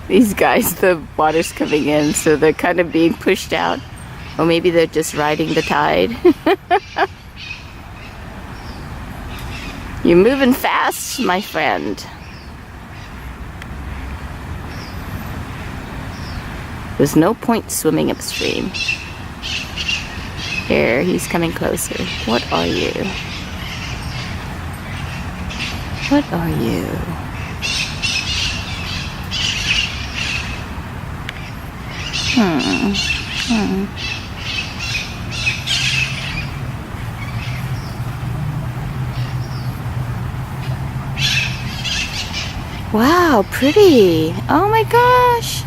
These guys, the water's coming in, so they're kind of being pushed out. Or maybe they're just riding the tide. You're moving fast, my friend. There's no point swimming upstream. Here, he's coming closer. What are you? What are you? Wow, pretty. Oh my gosh.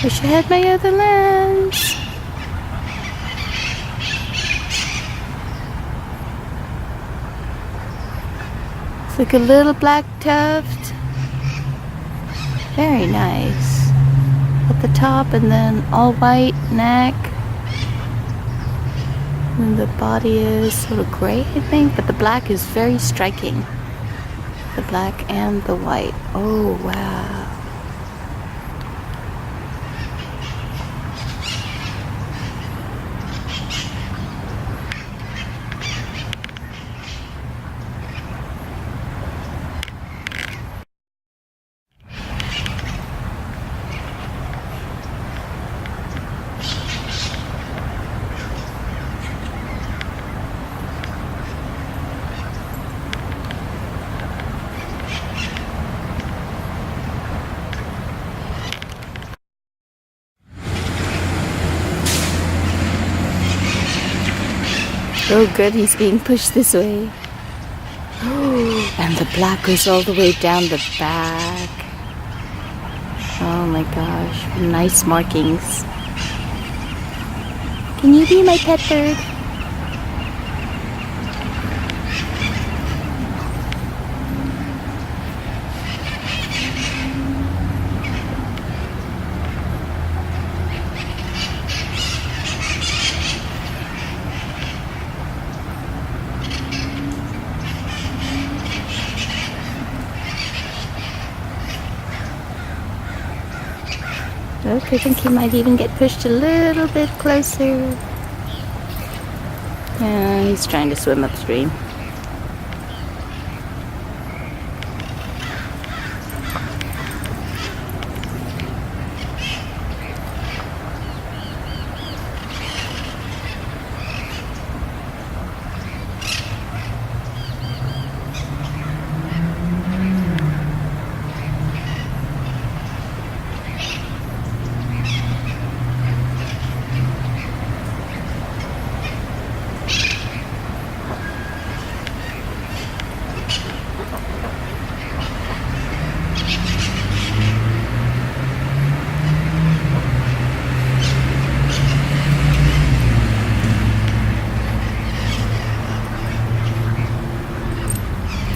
Wish I had my other lens. It's like a little black tuft. Very nice. At the top and then all white neck. And the body is sort of gray, I think, but the black is very striking. The black and the white. Oh, wow. Oh good, he's being pushed this way. And the black goes all the way down the back. Oh my gosh, nice markings. Can you be my pet bird? Okay, I think he might even get pushed a little bit closer. Yeah, he's trying to swim upstream.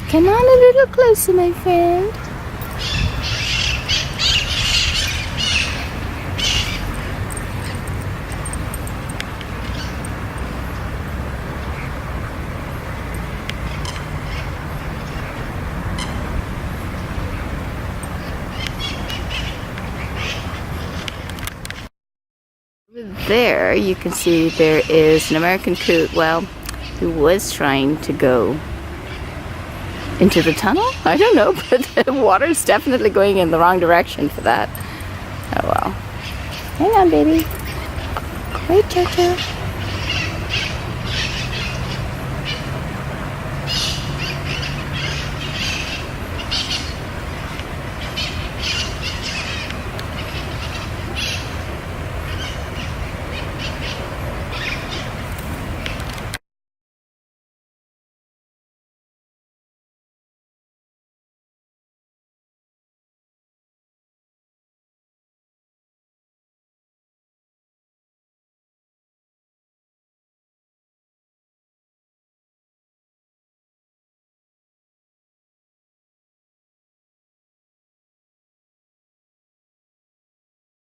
Come on a little closer, my friend. There you can see there is an American coot, well, who was trying to go into the tunnel? I don't know, but the water's definitely going in the wrong direction for that. Oh well. Hang on, baby. Wait, Jojo.